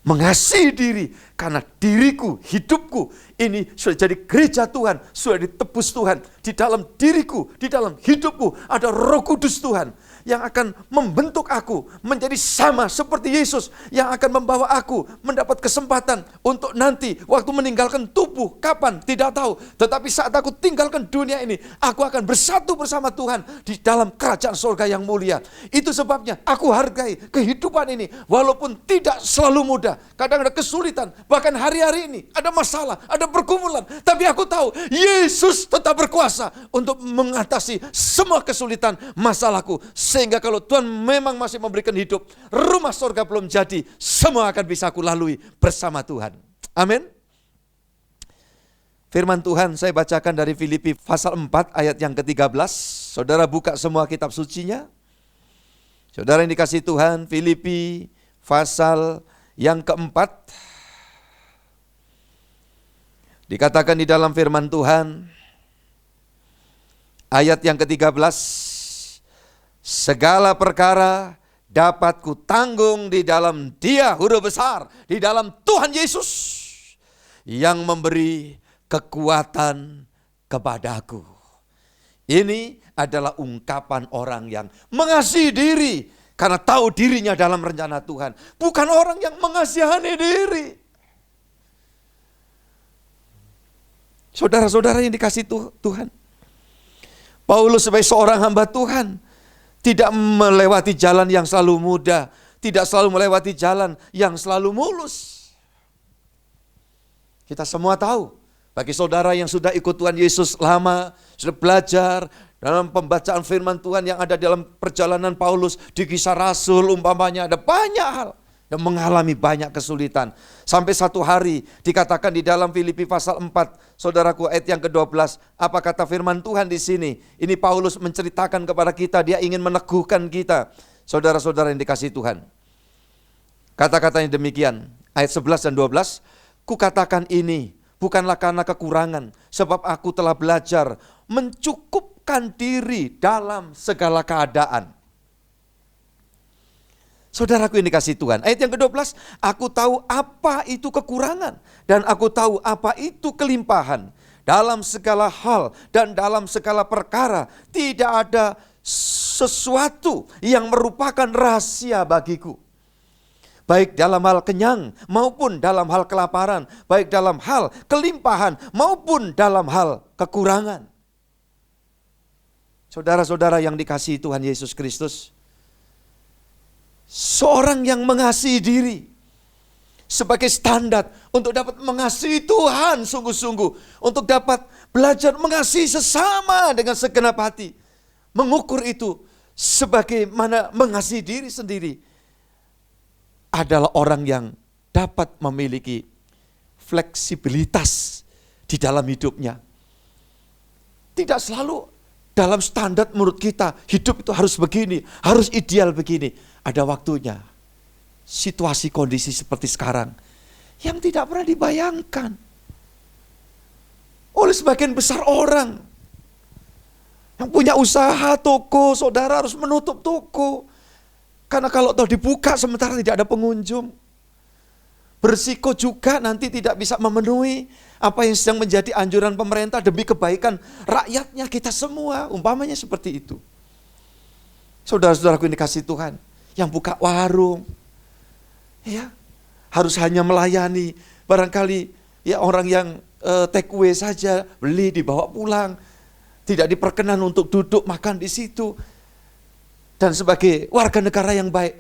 mengasihi diri. Karena diriku, hidupku ini sudah jadi gereja Tuhan. Sudah ditebus Tuhan. Di dalam diriku, di dalam hidupku ada Roh Kudus Tuhan. Yang akan membentuk aku menjadi sama seperti Yesus. Yang akan membawa aku mendapat kesempatan untuk nanti waktu meninggalkan tubuh. Kapan? Tidak tahu. Tetapi saat aku tinggalkan dunia ini, aku akan bersatu bersama Tuhan di dalam kerajaan surga yang mulia. Itu sebabnya aku hargai kehidupan ini. Walaupun tidak selalu mudah. Kadang ada kesulitan. Bahkan hari-hari ini ada masalah, ada pergumulan. Tapi aku tahu Yesus tetap berkuasa untuk mengatasi semua kesulitan masalahku. Sehingga kalau Tuhan memang masih memberikan hidup, rumah surga belum jadi, semua akan bisa aku lalui bersama Tuhan. Amin. Firman Tuhan saya bacakan dari Filipi pasal 4 ayat yang ke-13. Saudara buka semua kitab sucinya. Saudara yang dikasihi Tuhan, Filipi pasal yang ke-4. Dikatakan di dalam firman Tuhan, ayat yang ke-13, segala perkara dapat kutanggung di dalam Dia, huruf besar, di dalam Tuhan Yesus yang memberi kekuatan kepadaku. Ini adalah ungkapan orang yang mengasihi diri karena tahu dirinya dalam rencana Tuhan. Bukan orang yang mengasihani diri. Saudara-saudara yang dikasihi Tuhan, Paulus sebagai seorang hamba Tuhan tidak melewati jalan yang selalu mudah, tidak selalu melewati jalan yang selalu mulus. Kita semua tahu, bagi saudara yang sudah ikut Tuhan Yesus lama, sudah belajar dalam pembacaan firman Tuhan yang ada dalam perjalanan Paulus di Kisah Rasul umpamanya, ada banyak hal yang mengalami banyak kesulitan. Sampai satu hari dikatakan di dalam Filipi pasal 4, saudaraku, ayat yang ke-12, apa kata firman Tuhan di sini? Ini Paulus menceritakan kepada kita, dia ingin meneguhkan kita, saudara-saudara yang dikasihi Tuhan. Kata-katanya demikian, ayat 11 dan 12, kukatakan ini bukanlah karena kekurangan, sebab aku telah belajar mencukupkan diri dalam segala keadaan. Saudaraku yang dikasihi Tuhan, ayat yang ke-12, aku tahu apa itu kekurangan dan aku tahu apa itu kelimpahan. Dalam segala hal dan dalam segala perkara tidak ada sesuatu yang merupakan rahasia bagiku. Baik dalam hal kenyang maupun dalam hal kelaparan, baik dalam hal kelimpahan maupun dalam hal kekurangan. Saudara-saudara yang dikasihi Tuhan Yesus Kristus, seorang yang mengasihi diri sebagai standar untuk dapat mengasihi Tuhan sungguh-sungguh, untuk dapat belajar mengasihi sesama dengan segenap hati, mengukur itu sebagaimana mengasihi diri sendiri, adalah orang yang dapat memiliki fleksibilitas di dalam hidupnya. Tidak selalu dalam standar menurut kita, hidup itu harus begini, harus ideal begini. Ada waktunya, situasi kondisi seperti sekarang, yang tidak pernah dibayangkan oleh sebagian besar orang. Yang punya usaha, toko, saudara harus menutup toko. Karena kalau toh dibuka sementara tidak ada pengunjung. Bersiko juga nanti tidak bisa memenuhi apa yang sedang menjadi anjuran pemerintah demi kebaikan rakyatnya, kita semua. Umpamanya seperti itu. Saudara-saudaraku yang dikasihi Tuhan, yang buka warung, ya harus hanya melayani. Barangkali ya orang yang take away saja, beli dibawa pulang, tidak diperkenan untuk duduk makan di situ. Dan sebagai warga negara yang baik,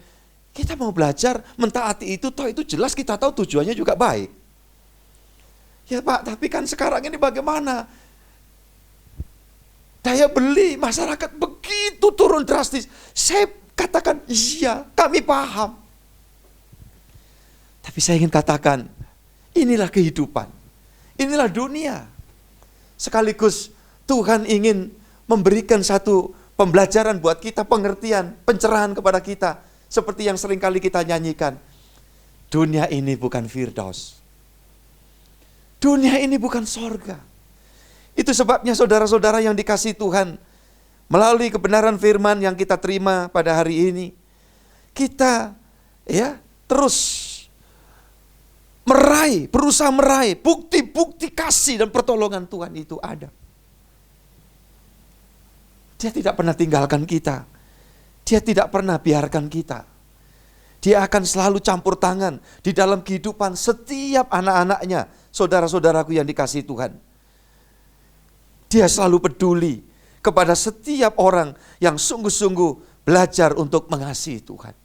kita mau belajar mentaati itu, toh itu jelas kita tahu tujuannya juga baik. Ya Pak, tapi kan sekarang ini bagaimana? Daya beli masyarakat begitu turun drastis. Saya katakan, iya, kami paham. Tapi saya ingin katakan, inilah kehidupan. Inilah dunia. Sekaligus Tuhan ingin memberikan satu pembelajaran buat kita, pengertian, pencerahan kepada kita. Seperti yang seringkali kita nyanyikan. Dunia ini bukan Firdaus. Dunia ini bukan sorga. Itu sebabnya saudara-saudara yang dikasihi Tuhan, melalui kebenaran firman yang kita terima pada hari ini, kita ya terus berusaha meraih bukti-bukti kasih dan pertolongan Tuhan itu ada. Dia tidak pernah tinggalkan kita. Dia tidak pernah biarkan kita. Dia akan selalu campur tangan di dalam kehidupan setiap anak-anaknya, saudara-saudaraku yang dikasihi Tuhan. Dia selalu peduli kepada setiap orang yang sungguh-sungguh belajar untuk mengasihi Tuhan.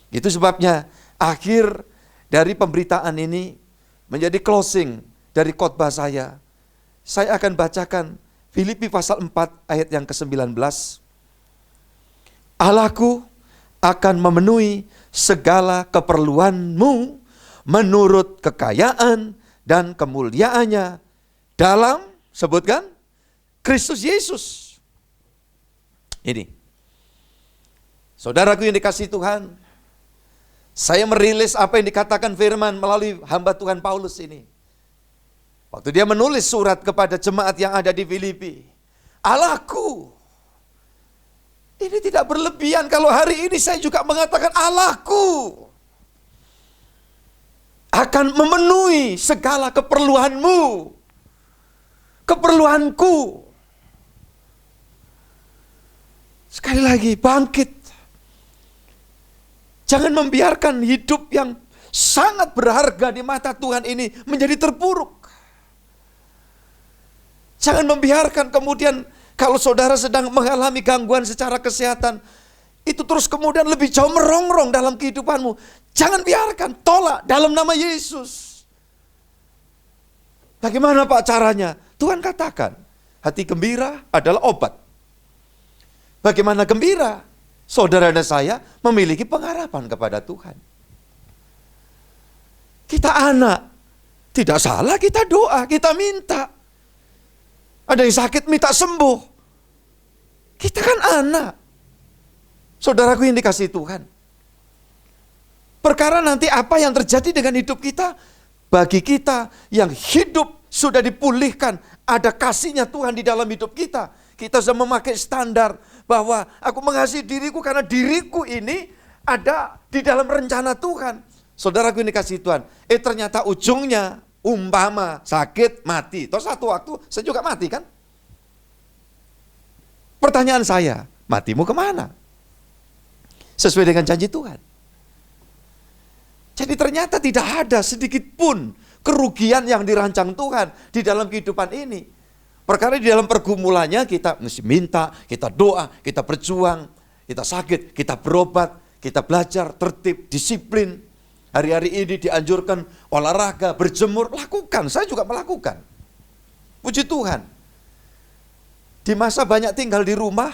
Itu sebabnya akhir dari pemberitaan ini menjadi closing dari khotbah saya. Saya akan bacakan Filipi pasal 4 ayat yang ke-19. Allahku akan memenuhi segala keperluanmu menurut kekayaan dan kemuliaannya dalam, sebutkan, Kristus Yesus. Ini, saudaraku yang dikasihi Tuhan, saya merilis apa yang dikatakan firman melalui hamba Tuhan Paulus ini. Waktu dia menulis surat kepada jemaat yang ada di Filipi, Allahku Ini tidak berlebihan kalau hari ini saya juga mengatakan Allahku akan memenuhi segala keperluanmu, keperluanku. Sekali lagi, bangkit. Jangan membiarkan hidup yang sangat berharga di mata Tuhan ini menjadi terpuruk. Jangan membiarkan kemudian kalau saudara sedang mengalami gangguan secara kesehatan, itu terus kemudian lebih jauh merongrong dalam kehidupanmu. Jangan biarkan, tolak dalam nama Yesus. Bagaimana Pak caranya? Tuhan katakan, hati gembira adalah obat. Bagaimana gembira? Saudara dan saya memiliki pengharapan kepada Tuhan. Kita anak, tidak salah kita doa, kita minta. Ada yang sakit minta sembuh. Kita kan anak. Saudaraku yang dikasihi Tuhan. Perkara nanti apa yang terjadi dengan hidup kita, bagi kita yang hidup sudah dipulihkan, ada kasihnya Tuhan di dalam hidup kita. Kita sudah memakai standar bahwa aku mengasihi diriku karena diriku ini ada di dalam rencana Tuhan. Saudaraku yang dikasihi Tuhan. Ternyata ujungnya umpama sakit mati. Terus satu waktu saya juga mati kan? Pertanyaan saya, matimu kemana? Sesuai dengan janji Tuhan. Jadi ternyata tidak ada sedikit pun kerugian yang dirancang Tuhan di dalam kehidupan ini. Perkara di dalam pergumulannya kita mesti minta, kita doa, kita berjuang, kita sakit, kita berobat, kita belajar tertib, disiplin. Hari-hari ini dianjurkan olahraga, berjemur, lakukan. Saya juga melakukan. Puji Tuhan. Di masa banyak tinggal di rumah,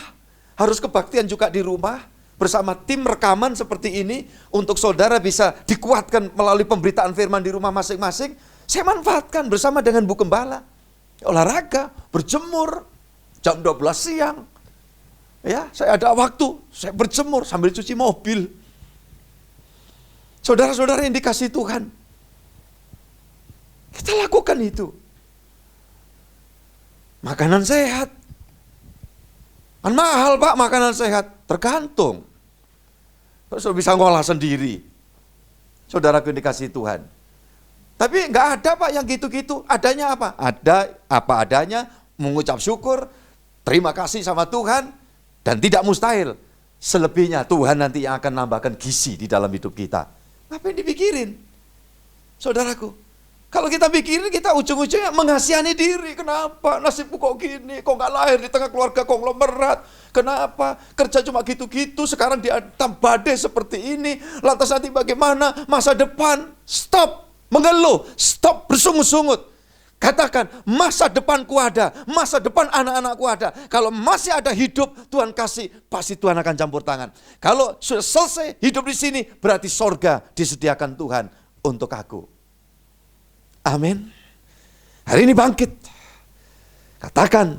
harus kebaktian juga di rumah, bersama tim rekaman seperti ini, untuk saudara bisa dikuatkan melalui pemberitaan firman di rumah masing-masing. Saya manfaatkan bersama dengan Bu Gembala. Olahraga, berjemur, jam 12 siang. Ya, saya ada waktu, saya berjemur sambil cuci mobil. Saudara-saudara yang dikasihi Tuhan, kita lakukan itu. Makanan sehat. Kan mahal Pak makanan sehat. Tergantung. Saudara bisa ngolah sendiri. Saudaraku yang dikasihi Tuhan. Tapi enggak ada Pak yang gitu-gitu. Adanya apa? Ada apa adanya, mengucap syukur, terima kasih sama Tuhan, dan tidak mustahil. Selebihnya Tuhan nanti yang akan nambahkan gizi di dalam hidup kita. Ngapain dipikirin? Saudaraku, kalau kita pikirin, kita ujung-ujungnya mengasihani diri. Kenapa? Nasibku kok gini? Kok gak lahir di tengah keluarga konglomerat? Kenapa? Kerja cuma gitu-gitu, sekarang dihantam badai seperti ini. Lantas nanti bagaimana? Masa depan? Stop mengeluh, stop bersungut-sungut. Katakan, masa depanku ada, masa depan anak-anakku ada. Kalau masih ada hidup, Tuhan kasih, pasti Tuhan akan campur tangan. Kalau sudah selesai hidup di sini, berarti sorga disediakan Tuhan untuk aku. Amin. Hari ini bangkit. Katakan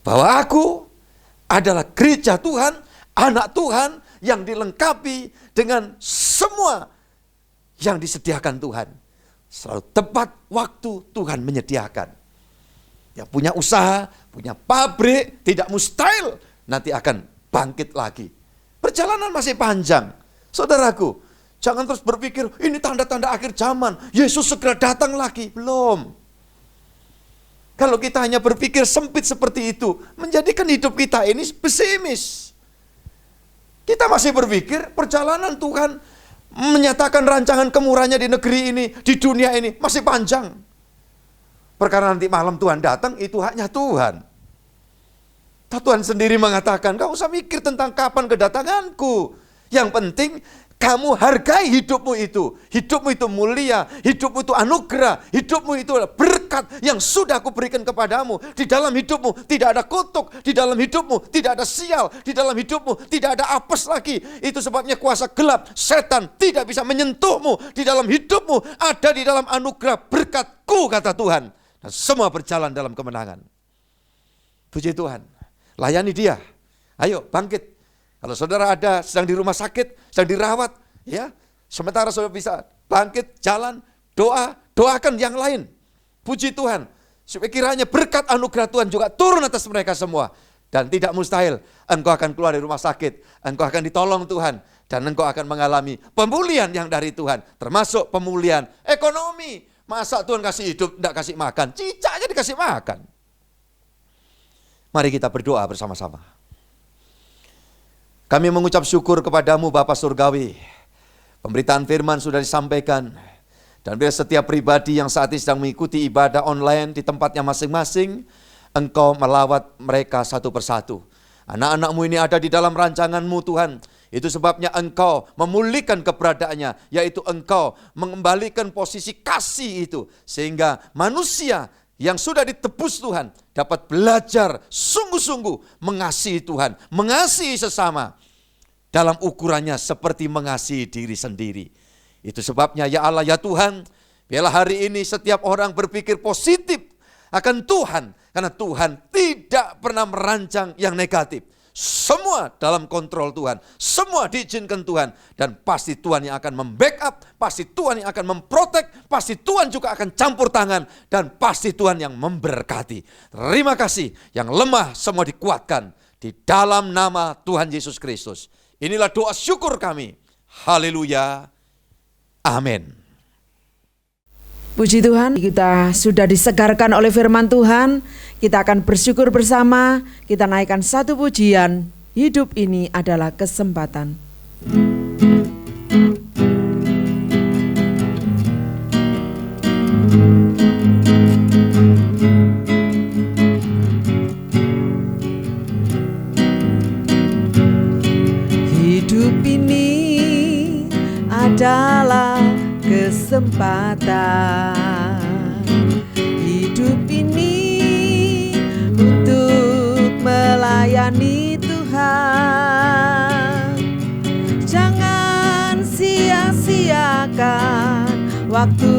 bahwa aku adalah gereja Tuhan, anak Tuhan yang dilengkapi dengan semua yang disediakan Tuhan. Selalu tepat waktu Tuhan menyediakan. Yang punya usaha, punya pabrik, tidak mustahil nanti akan bangkit lagi. Perjalanan masih panjang. Saudaraku, jangan terus berpikir ini tanda-tanda akhir zaman, Yesus segera datang lagi. Belum. Kalau kita hanya berpikir sempit seperti itu, menjadikan hidup kita ini pesimis. Kita masih berpikir perjalanan Tuhan menyatakan rancangan kemurahannya di negeri ini, di dunia ini masih panjang. Perkara nanti malam Tuhan datang, itu haknya Tuhan. Tuhan sendiri mengatakan, gak usah mikir tentang kapan kedatanganku. Yang penting kamu hargai hidupmu itu. Hidupmu itu mulia, hidupmu itu anugerah, hidupmu itu adalah berkat yang sudah aku berikan kepadamu. Di dalam hidupmu tidak ada kutuk, di dalam hidupmu tidak ada sial, di dalam hidupmu tidak ada apes lagi. Itu sebabnya kuasa gelap, setan tidak bisa menyentuhmu. Di dalam hidupmu ada di dalam anugerah berkatku, kata Tuhan. Dan semua berjalan dalam kemenangan. Puji Tuhan, layani dia. Ayo bangkit. Kalau saudara ada sedang di rumah sakit, sedang dirawat, ya, sementara saudara bisa bangkit, jalan, doakan yang lain. Puji Tuhan, supaya kiranya berkat anugerah Tuhan juga turun atas mereka semua. Dan tidak mustahil, engkau akan keluar dari rumah sakit, engkau akan ditolong Tuhan, dan engkau akan mengalami pemulihan yang dari Tuhan, termasuk pemulihan ekonomi. Masa Tuhan kasih hidup, tidak kasih makan, cicak aja dikasih makan. Mari kita berdoa bersama-sama. Kami mengucap syukur kepadamu Bapa Surgawi. Pemberitaan firman sudah disampaikan. Dan bila setiap pribadi yang saat ini sedang mengikuti ibadah online di tempatnya masing-masing, Engkau melawat mereka satu persatu. Anak-anak-Mu ini ada di dalam rancangan-Mu Tuhan. Itu sebabnya Engkau memulihkan keberadaannya, yaitu Engkau mengembalikan posisi kasih itu. Sehingga manusia yang sudah ditebus Tuhan dapat belajar sungguh-sungguh mengasihi Tuhan, mengasihi sesama. Dalam ukurannya seperti mengasihi diri sendiri. Itu sebabnya ya Allah ya Tuhan, biarlah hari ini setiap orang berpikir positif akan Tuhan. Karena Tuhan tidak pernah merancang yang negatif. Semua dalam kontrol Tuhan. Semua diizinkan Tuhan. Dan pasti Tuhan yang akan membackup. Pasti Tuhan yang akan memprotek. Pasti Tuhan juga akan campur tangan. Dan pasti Tuhan yang memberkati. Terima kasih. Yang lemah semua dikuatkan. Di dalam nama Tuhan Yesus Kristus. Inilah doa syukur kami. Haleluya. Amin. Puji Tuhan, kita sudah disegarkan oleh firman Tuhan. Kita akan bersyukur bersama. Kita naikkan satu pujian. Hidup ini adalah kesempatan. Hidup ini adalah kesempatan. Hidup ini untuk melayani Tuhan. Jangan sia-siakan waktu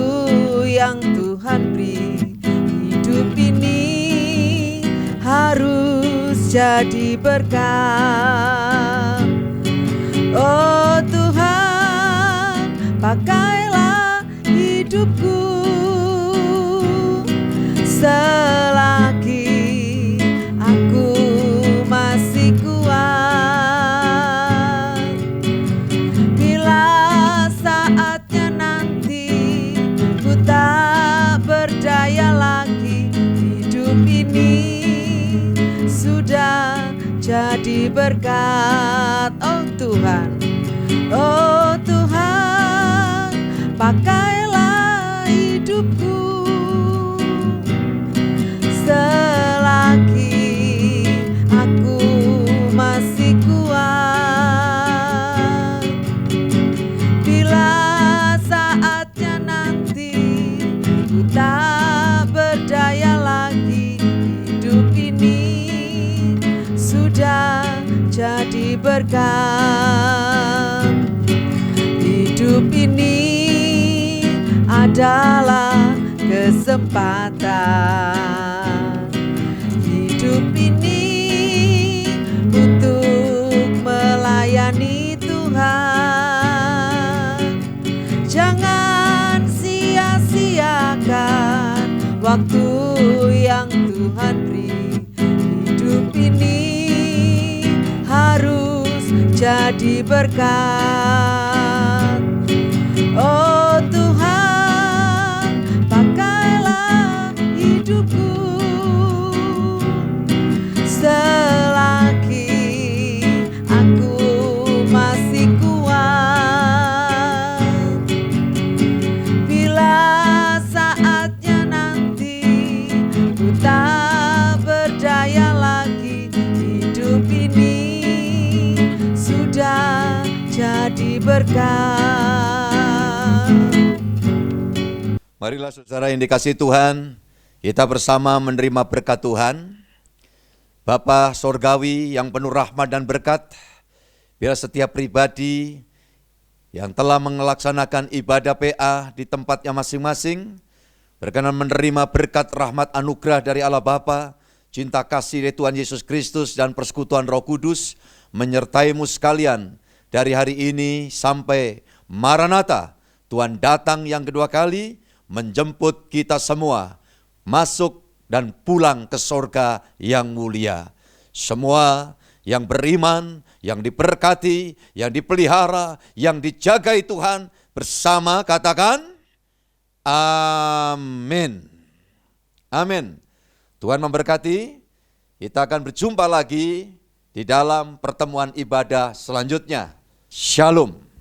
yang Tuhan beri. Hidup ini harus jadi berkat. Oh Tuhan, pakailah hidupku selagi aku masih kuat. Bila saatnya nanti ku tak berdaya lagi, hidup ini sudah jadi berkat. Oh Tuhan, oh Tuhan, pakailah hidupku selagi aku masih kuat. Bila saatnya nanti ku tak berdaya lagi, hidup ini sudah jadi berkat. Hidup ini adalah kesempatan. Hidup ini untuk melayani Tuhan. Jangan sia-siakan waktu yang Tuhan beri. Hidup ini harus jadi berkat. Oh Tuhan, pakailah hidupku selagi aku masih kuat. Bila saatnya nanti ku tak berdaya lagi, hidup ini sudah jadi berkat. Marilah saudara yang dikasihi Tuhan, kita bersama menerima berkat Tuhan. Bapa Sorgawi yang penuh rahmat dan berkat, biar setiap pribadi yang telah melaksanakan ibadah PA di tempatnya masing-masing, berkenan menerima berkat rahmat anugerah dari Allah Bapa, cinta kasih dari Tuhan Yesus Kristus dan persekutuan Roh Kudus, menyertaimu sekalian dari hari ini sampai Maranatha, Tuhan datang yang kedua kali, menjemput kita semua masuk dan pulang ke sorga yang mulia. Semua yang beriman, yang diberkati, yang dipelihara, yang dijagai Tuhan bersama katakan amin. Amin. Tuhan memberkati. Kita akan berjumpa lagi di dalam pertemuan ibadah selanjutnya. Shalom.